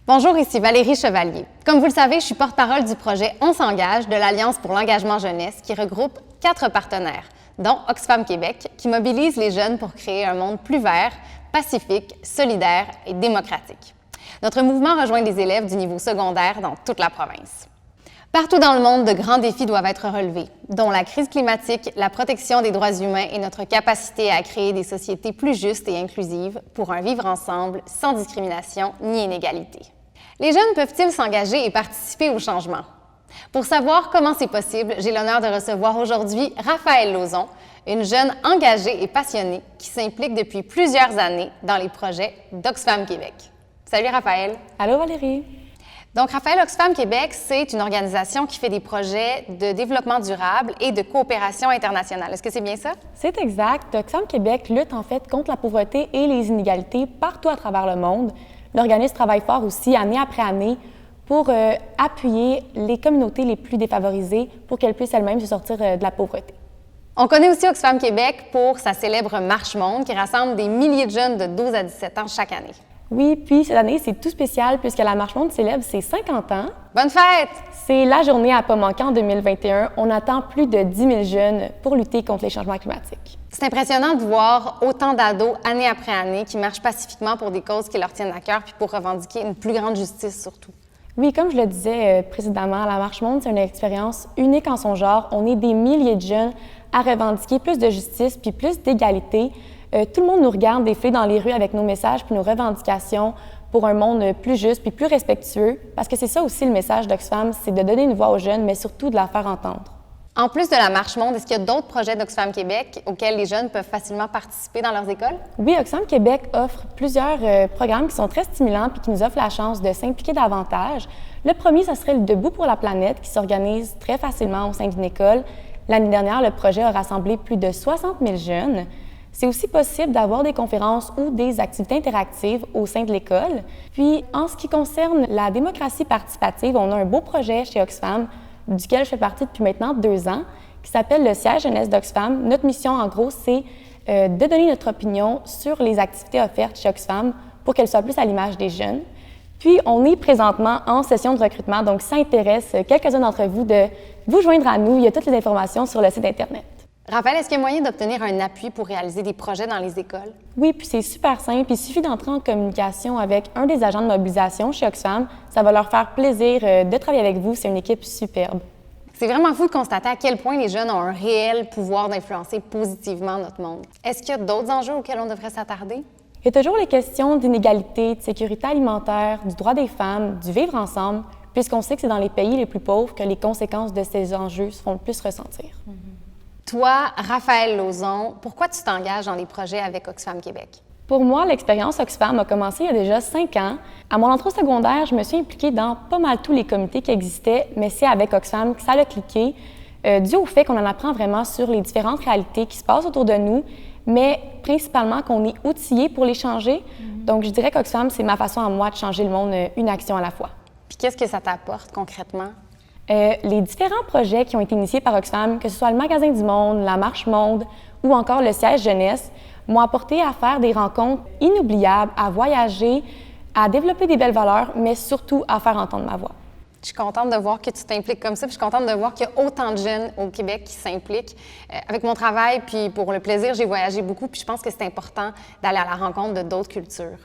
Bonjour, ici Valérie Chevalier. Comme vous le savez, je suis porte-parole du projet On s'engage de l'Alliance pour l'engagement jeunesse qui regroupe 4 partenaires, dont Oxfam Québec, qui mobilise les jeunes pour créer un monde plus vert, pacifique, solidaire et démocratique. Notre mouvement rejoint les élèves du niveau secondaire dans toute la province. Partout dans le monde, de grands défis doivent être relevés, dont la crise climatique, la protection des droits humains et notre capacité à créer des sociétés plus justes et inclusives pour un vivre ensemble sans discrimination ni inégalité. Les jeunes peuvent-ils s'engager et participer au changement? Pour savoir comment c'est possible, j'ai l'honneur de recevoir aujourd'hui Raphaëlle Lauzon, une jeune engagée et passionnée qui s'implique depuis plusieurs années dans les projets d'Oxfam Québec. Salut Raphaëlle! Allô Valérie! Donc Raphaëlle, Oxfam Québec, c'est une organisation qui fait des projets de développement durable et de coopération internationale. Est-ce que c'est bien ça? C'est exact. Oxfam Québec lutte en fait contre la pauvreté et les inégalités partout à travers le monde. L'organisme travaille fort aussi, année après année, pour appuyer les communautés les plus défavorisées pour qu'elles puissent elles-mêmes se sortir de la pauvreté. On connaît aussi Oxfam Québec pour sa célèbre Marche Monde qui rassemble des milliers de jeunes de 12 à 17 ans chaque année. Oui, puis cette année, c'est tout spécial puisque la Marche Monde célèbre ses 50 ans. Bonne fête! C'est la journée à pas manquer en 2021. On attend plus de 10 000 jeunes pour lutter contre les changements climatiques. C'est impressionnant de voir autant d'ados, année après année, qui marchent pacifiquement pour des causes qui leur tiennent à cœur puis pour revendiquer une plus grande justice surtout. Oui, comme je le disais précédemment, la Marche Monde, c'est une expérience unique en son genre. On est des milliers de jeunes à revendiquer plus de justice puis plus d'égalité. Tout le monde nous regarde défiler dans les rues avec nos messages puis nos revendications pour un monde plus juste puis plus respectueux, parce que c'est ça aussi le message d'Oxfam, c'est de donner une voix aux jeunes, mais surtout de la faire entendre. En plus de la Marche Monde, est-ce qu'il y a d'autres projets d'Oxfam Québec auxquels les jeunes peuvent facilement participer dans leurs écoles? Oui, Oxfam Québec offre plusieurs programmes qui sont très stimulants puis qui nous offrent la chance de s'impliquer davantage. Le premier, ça serait le Debout pour la planète qui s'organise très facilement au sein d'une école. L'année dernière, le projet a rassemblé plus de 60 000 jeunes. C'est aussi possible d'avoir des conférences ou des activités interactives au sein de l'école. Puis, en ce qui concerne la démocratie participative, on a un beau projet chez Oxfam, duquel je fais partie depuis maintenant 2 ans, qui s'appelle le Siège jeunesse d'Oxfam. Notre mission, en gros, c'est de donner notre opinion sur les activités offertes chez Oxfam pour qu'elles soient plus à l'image des jeunes. Puis, on est présentement en session de recrutement, donc ça intéresse quelques-uns d'entre vous de vous joindre à nous. Il y a toutes les informations sur le site Internet. Raphaëlle, est-ce qu'il y a moyen d'obtenir un appui pour réaliser des projets dans les écoles? Oui, puis c'est super simple. Il suffit d'entrer en communication avec un des agents de mobilisation chez Oxfam. Ça va leur faire plaisir de travailler avec vous. C'est une équipe superbe. C'est vraiment fou de constater à quel point les jeunes ont un réel pouvoir d'influencer positivement notre monde. Est-ce qu'il y a d'autres enjeux auxquels on devrait s'attarder? Il y a toujours les questions d'inégalité, de sécurité alimentaire, du droit des femmes, du vivre ensemble, puisqu'on sait que c'est dans les pays les plus pauvres que les conséquences de ces enjeux se font le plus ressentir. Toi, Raphaëlle Lauzon, pourquoi tu t'engages dans les projets avec Oxfam Québec? Pour moi, l'expérience Oxfam a commencé il y a déjà 5 ans. À mon entrée au secondaire, je me suis impliquée dans pas mal tous les comités qui existaient, mais c'est avec Oxfam que ça a cliqué, dû au fait qu'on en apprend vraiment sur les différentes réalités qui se passent autour de nous, mais principalement qu'on est outillé pour les changer. Donc, je dirais qu'Oxfam, c'est ma façon à moi de changer le monde une action à la fois. Puis qu'est-ce que ça t'apporte concrètement? Les différents projets qui ont été initiés par Oxfam, que ce soit le Magasin du Monde, la Marche Monde ou encore le Siège jeunesse, m'ont apporté à faire des rencontres inoubliables, à voyager, à développer des belles valeurs, mais surtout à faire entendre ma voix. Je suis contente de voir que tu t'impliques comme ça, puis je suis contente de voir qu'il y a autant de jeunes au Québec qui s'impliquent. Avec mon travail, puis pour le plaisir, j'ai voyagé beaucoup, puis je pense que c'est important d'aller à la rencontre de d'autres cultures.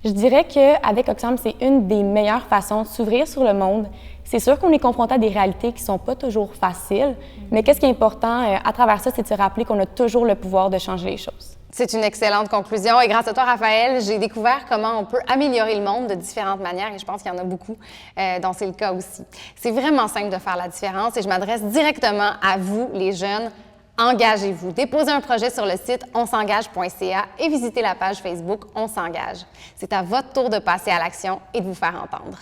Je dirais qu'avec Oxfam, c'est une des meilleures façons de s'ouvrir sur le monde. C'est sûr qu'on est confronté à des réalités qui ne sont pas toujours faciles, mais qu'est-ce qui est important à travers ça, c'est de se rappeler qu'on a toujours le pouvoir de changer les choses. C'est une excellente conclusion et grâce à toi, Raphaëlle, j'ai découvert comment on peut améliorer le monde de différentes manières et je pense qu'il y en a beaucoup dont c'est le cas aussi. C'est vraiment simple de faire la différence et je m'adresse directement à vous, les jeunes. Engagez-vous. Déposez un projet sur le site onsengage.ca et visitez la page Facebook On s'engage. C'est à votre tour de passer à l'action et de vous faire entendre.